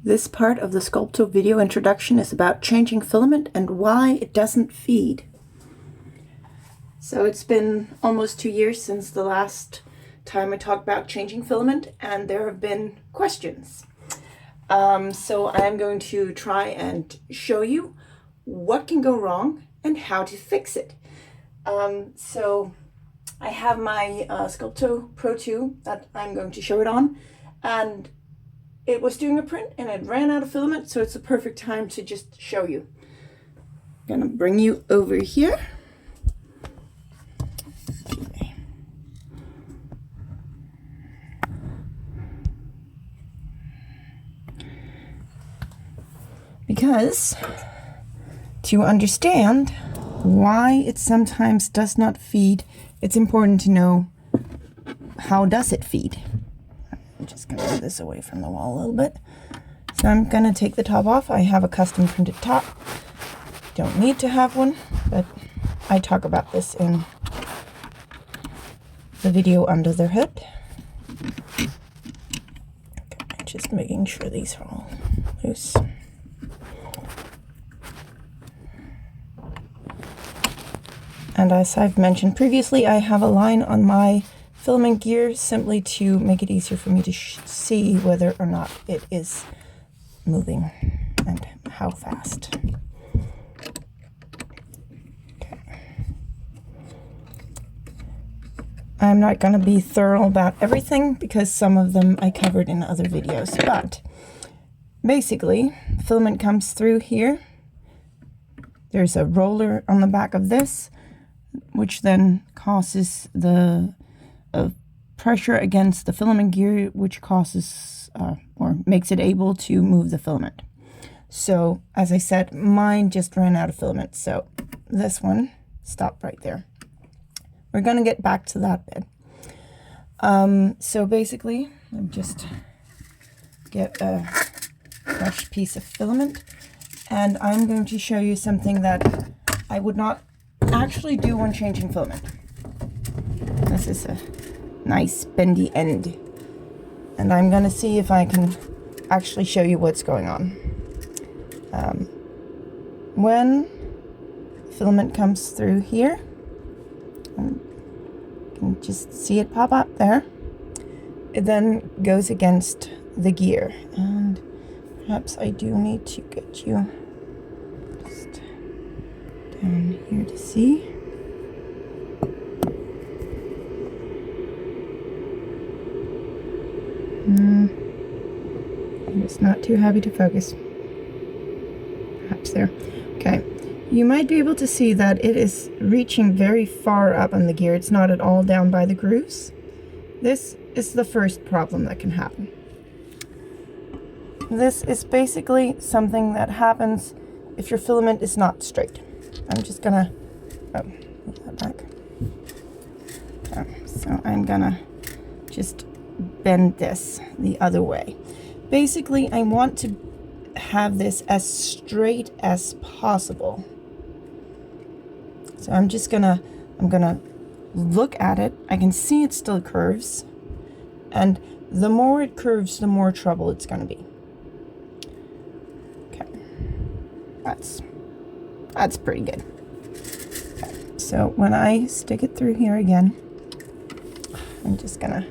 This part of the Sculpto video introduction is about changing filament and why it doesn't feed. So it's been almost 2 years since the last time I talked about changing filament, and there have been questions. So I'm going to try and show you what can go wrong and how to fix it. So I have my Sculpto Pro 2 that I'm going to show it on, and it was doing a print and it ran out of filament, so it's the perfect time to just show you. I'm gonna bring you over here. Okay. Because to understand why it sometimes does not feed, it's important to know how does it feed. I'm just going to move this away from the wall a little bit. So I'm going to take the top off. I have a custom printed top. Don't need to have one, but I talk about this in the video under the hood. Okay, just making sure these are all loose. And as I've mentioned previously, I have a line on my filament gear simply to make it easier for me to see whether or not it is moving and how fast. Okay. I'm not going to be thorough about everything because some of them I covered in other videos, but basically filament comes through here. There's a roller on the back of this, which then causes the pressure against the filament gear, which causes or makes it able to move the filament. So as I said, mine just ran out of filament, so this one stopped right there. We're going to get back to that bit. So basically, I'll just get a fresh piece of filament, and I'm going to show you something that I would not actually do when changing filament. This is a nice bendy end, and I'm going to see if I can actually show you what's going on. When filament comes through here, you can just see it pop up there. It then goes against the gear, and perhaps I do need to get you just down here to see. It's not too happy to focus. Perhaps there. Okay. You might be able to see that it is reaching very far up on the gear. It's not at all down by the grooves. This is the first problem that can happen. This is basically something that happens if your filament is not straight. I'm just gonna move that back. Okay, so I'm gonna just bend this the other way. Basically, I want to have this as straight as possible. So I'm gonna look at it. I can see it still curves, and the more it curves, the more trouble it's gonna be. Okay, that's pretty good. Okay. So when I stick it through here again, I'm just gonna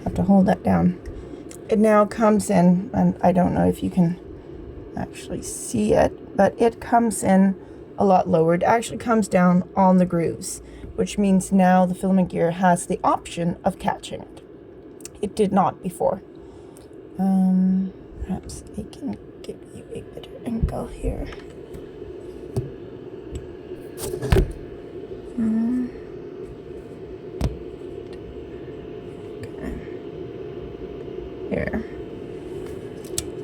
have to hold that down. It now comes in, and I don't know if you can actually see it, but it comes in a lot lower. It actually comes down on the grooves, which means now the filament gear has the option of catching it. It did not before. Perhaps I can give you a better angle here. Here.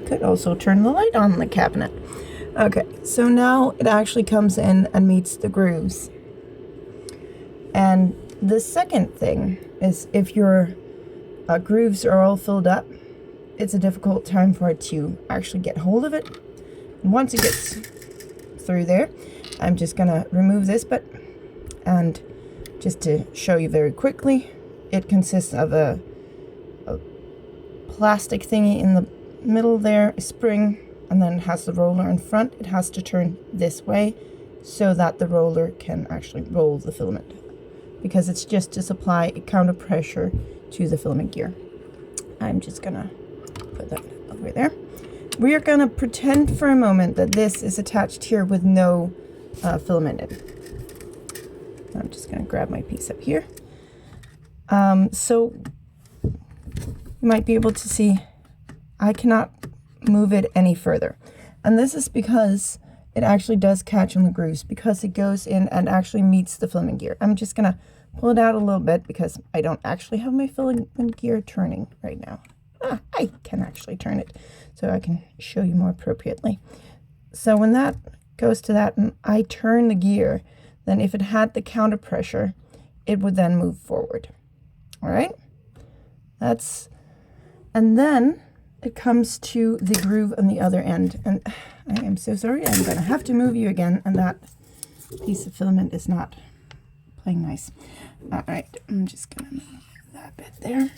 Could also turn the light on the cabinet. Okay, so now it actually comes in and meets the grooves. And the second thing is if your grooves are all filled up, it's a difficult time for it to actually get hold of it. And once it gets through there, I'm just gonna remove this bit, and just to show you very quickly, it consists of a plastic thingy in the middle there, a spring, and then it has the roller in front. It has to turn this way so that the roller can actually roll the filament, because it's just to supply a counter pressure to the filament gear. I'm just gonna put that over there. We are gonna pretend for a moment that this is attached here with no filament in. I'm just gonna grab my piece up here. So you might be able to see I cannot move it any further. And this is because it actually does catch on the grooves, because it goes in and actually meets the filament gear. I'm just gonna pull it out a little bit because I don't actually have my filament gear turning right now. I can actually turn it so I can show you more appropriately. So when that goes to that and I turn the gear, then if it had the counter pressure, it would then move forward. All right, and then it comes to the groove on the other end. And I am so sorry, I'm gonna have to move you again, and that piece of filament is not playing nice. All right, I'm just gonna move that bit there.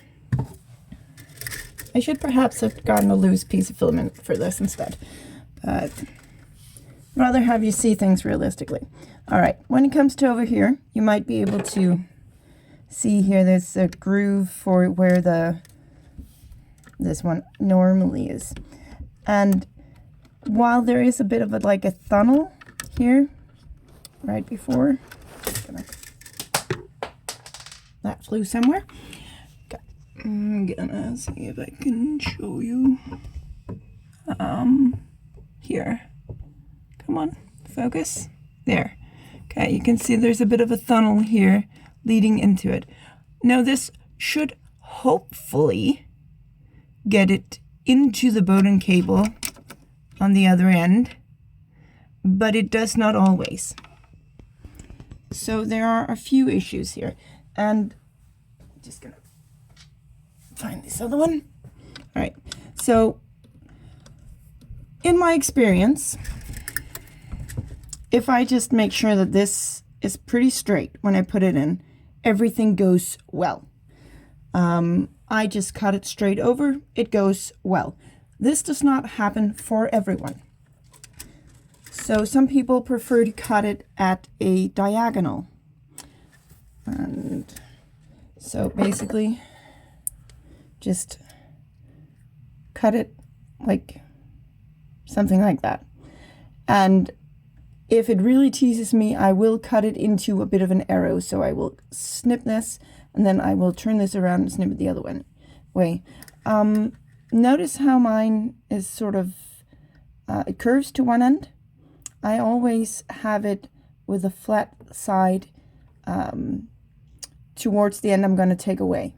I should perhaps have gotten a loose piece of filament for this instead, but rather have you see things realistically. All right, when it comes to over here, you might be able to see here there's a groove for where this one normally is. And while there is a bit of like a funnel here right before, that flew somewhere. Okay. I'm gonna see if I can show you here. Come on, focus. There. Okay, you can see there's a bit of a funnel here leading into it. Now this should hopefully get it into the bowden cable on the other end, but it does not always. So there are a few issues here, and I'm just gonna find this other one. All right, so in my experience, if I just make sure that this is pretty straight when I put it in, everything goes well. I just cut it straight over, it goes well. This does not happen for everyone. So some people prefer to cut it at a diagonal. And so basically just cut it like something like that. And if it really teases me, I will cut it into a bit of an arrow. So I will snip this, and then I will turn this around and snip it the other way. Notice how mine is sort of, it curves to one end. I always have it with a flat side towards the end I'm going to take away,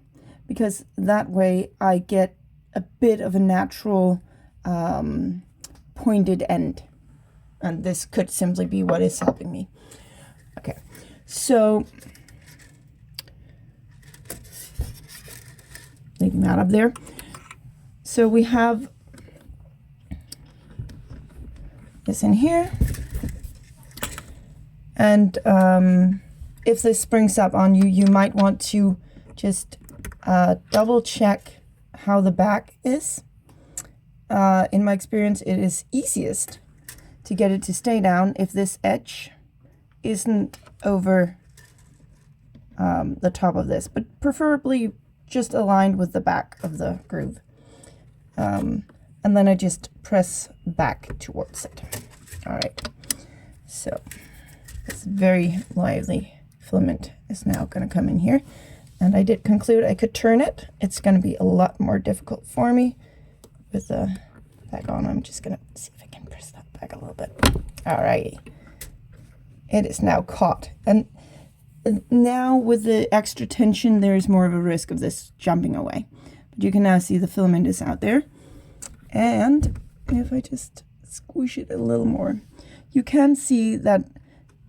because that way I get a bit of a natural pointed end. And this could simply be what is helping me. Okay, so leaving that up there. So we have this in here. And if this springs up on you, you might want to just double check how the back is. In my experience, it is easiest to get it to stay down if this edge isn't over the top of this, but preferably just aligned with the back of the groove. And then I just press back towards it. All right, so this very lively filament is now going to come in here, and I did conclude I could turn it. It's going to be a lot more difficult for me with the back on. I'm just going to see if I can press that back a little bit. All righty, it is now caught, and now with the extra tension there is more of a risk of this jumping away, but you can now see the filament is out there. And if I just squish it a little more, you can see that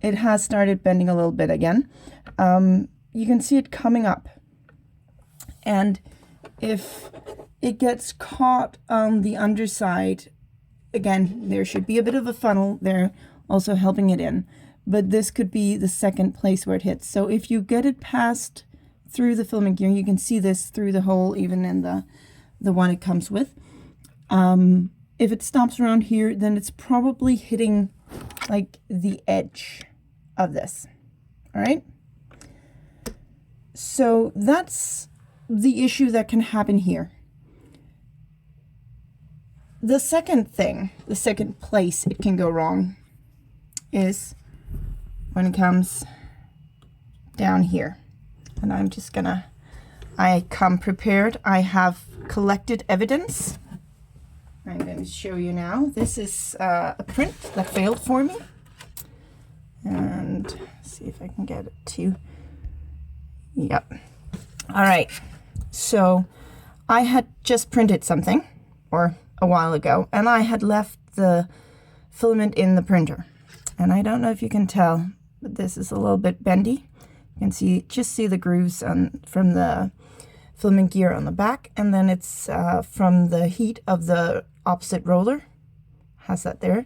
it has started bending a little bit again. You can see it coming up, and if it gets caught on the underside, again, there should be a bit of a funnel there also helping it in, but this could be the second place where it hits. So if you get it passed through the filament gear, you can see this through the hole, even in the one it comes with. If it stops around here, then it's probably hitting like the edge of this. All right. So that's the issue that can happen here. The second thing, the second place it can go wrong is when it comes down here. And I'm just gonna, I come prepared. I have collected evidence. I'm going to show you now. This is a print that failed for me. And see if I can get it to, yep. All right, so I had just printed something, or a while ago, and I had left the filament in the printer. And I don't know if you can tell, but this is a little bit bendy. You can see, just see the grooves from the filament gear on the back, and then it's from the heat of the opposite roller, has that there.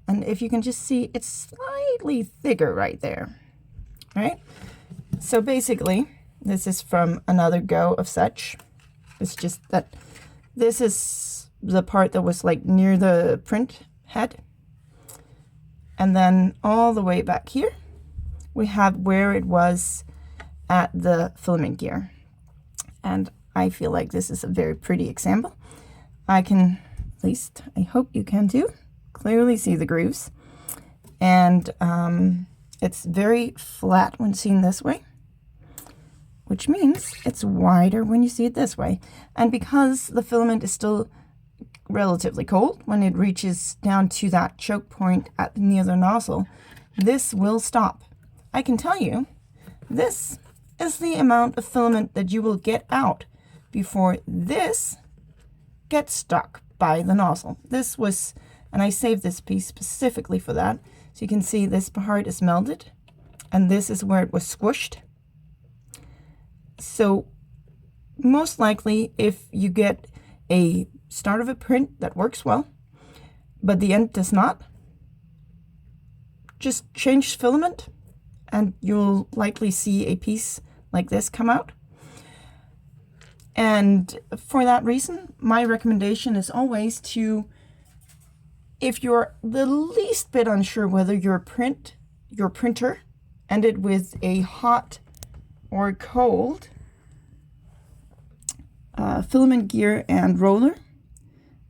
And if you can just see, it's slightly thicker right there, right? So basically, this is from another go of such. It's just that this is the part that was like near the print head. And then all the way back here, we have where it was at the filament gear. And I feel like this is a very pretty example. I can, at least I hope you can too, clearly see the grooves. And it's very flat when seen this way, which means it's wider when you see it this way. And because the filament is still relatively cold, when it reaches down to that choke point at near the nozzle, this will stop. I can tell you, this is the amount of filament that you will get out before this gets stuck by the nozzle. This was, and I saved this piece specifically for that. So you can see this part is melted, and this is where it was squished. So most likely, if you get a start of a print that works well, but the end does not, just change filament, and you'll likely see a piece like this come out. And for that reason, my recommendation is always to, if you're the least bit unsure whether your printer ended with a hot or cold filament gear and roller,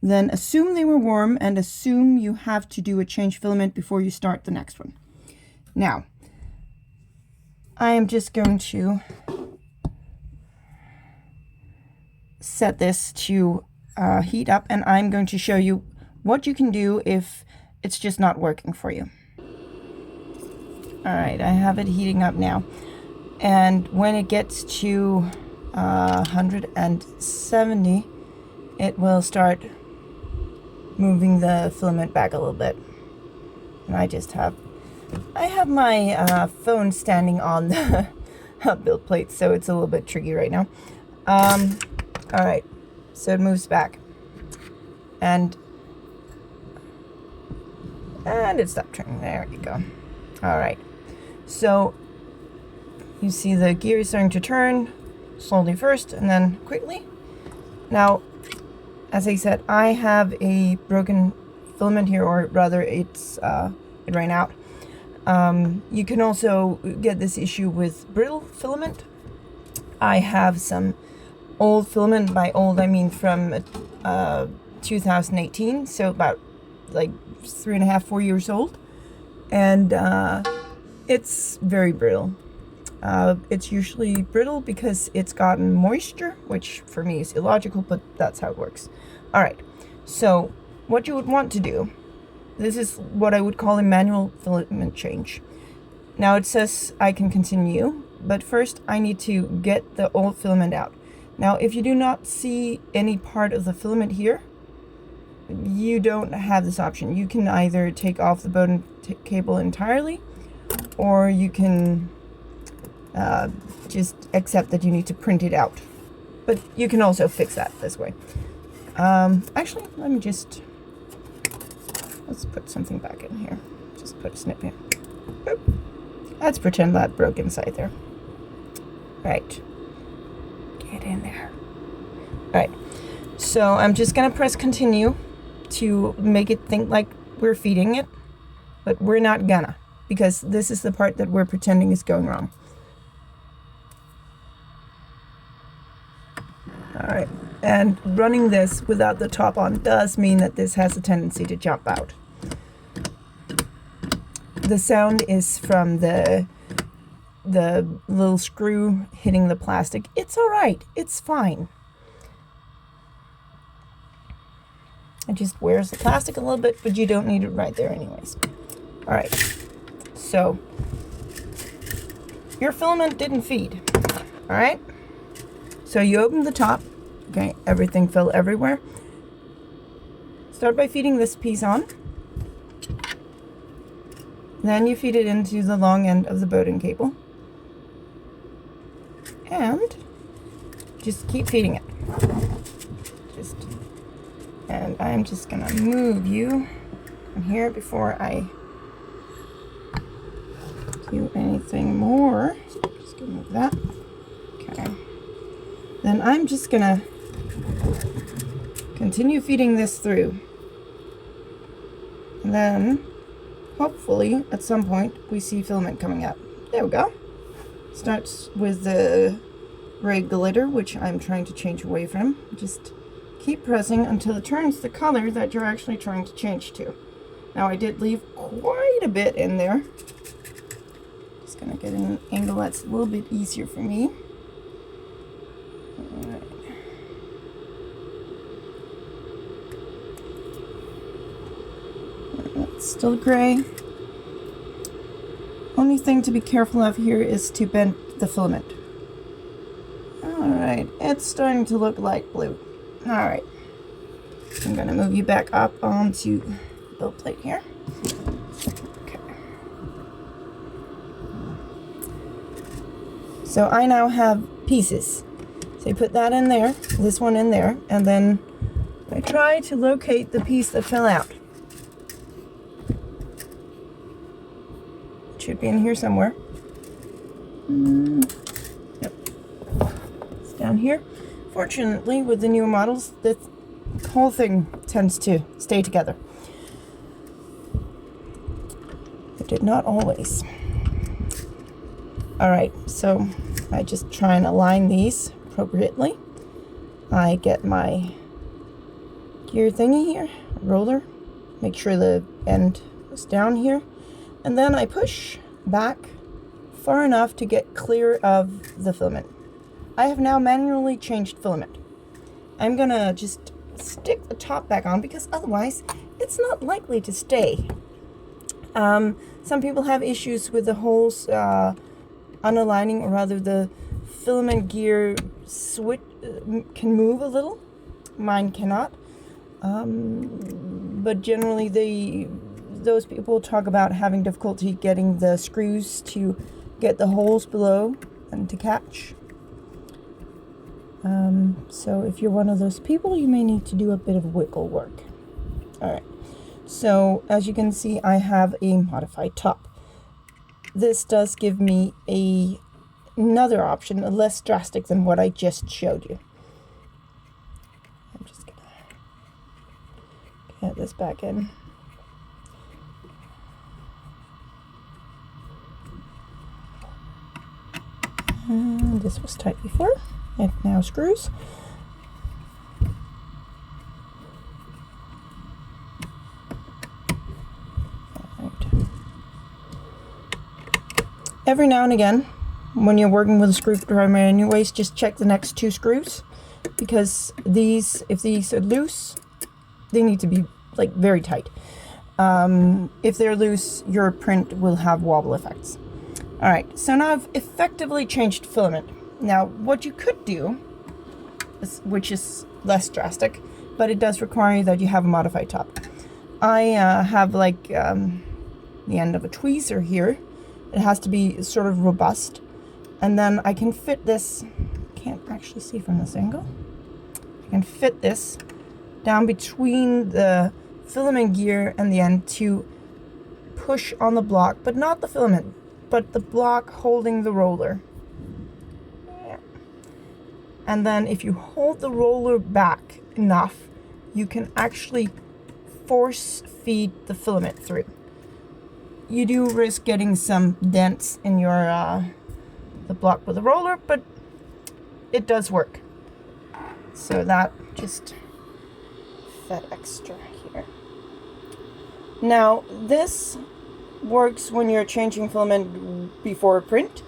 then assume they were warm and assume you have to do a change filament before you start the next one. Now, I am just going to set this to heat up, and I'm going to show you what you can do if it's just not working for you. All right, I have it heating up now. And when it gets to 170, it will start moving the filament back a little bit. And I have my phone standing on the build plate, so it's a little bit tricky right now. All right, so it moves back, and it stopped turning. There you go. All right, so you see the gear is starting to turn slowly first, and then quickly. Now, as I said, I have a broken filament here, or rather, it ran out. You can also get this issue with brittle filament. I have some old filament. By old, I mean from 2018, so about like 3.5, 4 years old, and it's very brittle. It's usually brittle because it's gotten moisture, which for me is illogical, but that's how it works. All right, so what you would want to do, this is what I would call a manual filament change. Now it says I can continue, but first I need to get the old filament out. Now, if you do not see any part of the filament here, you don't have this option. You can either take off the bowden cable entirely, or you can just accept that you need to print it out. But you can also fix that this way. Actually, let's put something back in here. Just put a snip here. Boop. Let's pretend that broke inside there. Right. Get in there. All right. So I'm just gonna press continue to make it think like we're feeding it, but we're not gonna, because this is the part that we're pretending is going wrong. All right, and running this without the top on does mean that this has a tendency to jump out. The sound is from the little screw hitting the plastic. It's all right, it's fine. It just wears the plastic a little bit, but you don't need it right there anyways. All right, so your filament didn't feed, all right? So you open the top, okay, everything fell everywhere. Start by feeding this piece on. Then you feed it into the long end of the bowden cable. And just keep feeding it. And I'm just gonna move you from here before I do anything more. Just gonna move that. Okay. Then I'm just gonna continue feeding this through. And then hopefully at some point we see filament coming up. There we go. Starts with the red glitter, which I'm trying to change away from. Just keep pressing until it turns the color that you're actually trying to change to. Now I did leave quite a bit in there. Just gonna get an angle that's a little bit easier for me. All right. It's still gray. Only thing to be careful of here is to bend the filament. Alright, it's starting to look light blue. Alright, I'm going to move you back up onto the build plate here. Okay. So I now have pieces. So you put that in there, this one in there, and then I try to locate the piece that fell out. Should be in here somewhere. Yep. It's down here. Fortunately, with the newer models, the whole thing tends to stay together. It did not always. Alright, so I just try and align these appropriately. I get my gear thingy here, roller, make sure the end is down here. And then I push back far enough to get clear of the filament. I have now manually changed filament. I'm gonna just stick the top back on because otherwise it's not likely to stay. Some people have issues with the holes unaligning, or rather the filament gear switch can move a little. Mine cannot. But generally those people talk about having difficulty getting the screws to get the holes below and to catch. So if you're one of those people, you may need to do a bit of wiggle work. Alright, so as you can see, I have a modified top. This does give me another option, less drastic than what I just showed you. I'm just gonna get this back in. And this was tight before. It now screws. Right. Every now and again, when you're working with a screwdriver anyways, just check the next two screws, because if these are loose, they need to be like very tight. If they're loose, your print will have wobble effects. Alright, so now I've effectively changed filament. Now, what you could do, which is less drastic, but it does require that you have a modified top. I have like the end of a tweezer here. It has to be sort of robust. And then I can fit this, can't actually see from this angle. I can fit this down between the filament gear and the end to push on the block, but not the filament, but the block holding the roller. And then if you hold the roller back enough, you can actually force feed the filament through. You do risk getting some dents in your the block with the roller, but it does work. So that just fed extra here. Now this works when you're changing filament before a print.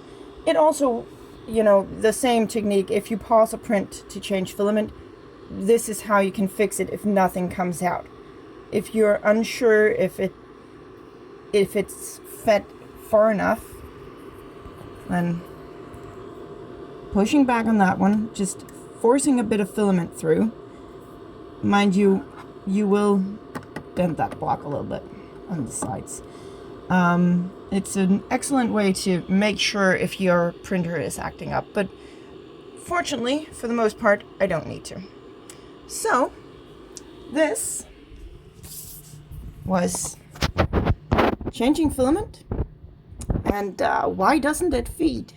It also, you know, the same technique. If you pause a print to change filament, this is how you can fix it if nothing comes out. If you're unsure if it's fed far enough, then pushing back on that one, just forcing a bit of filament through. Mind you, you will dent that block a little bit on the sides. It's an excellent way to make sure if your printer is acting up, but fortunately, for the most part, I don't need to. So, this was changing filament, and why doesn't it feed?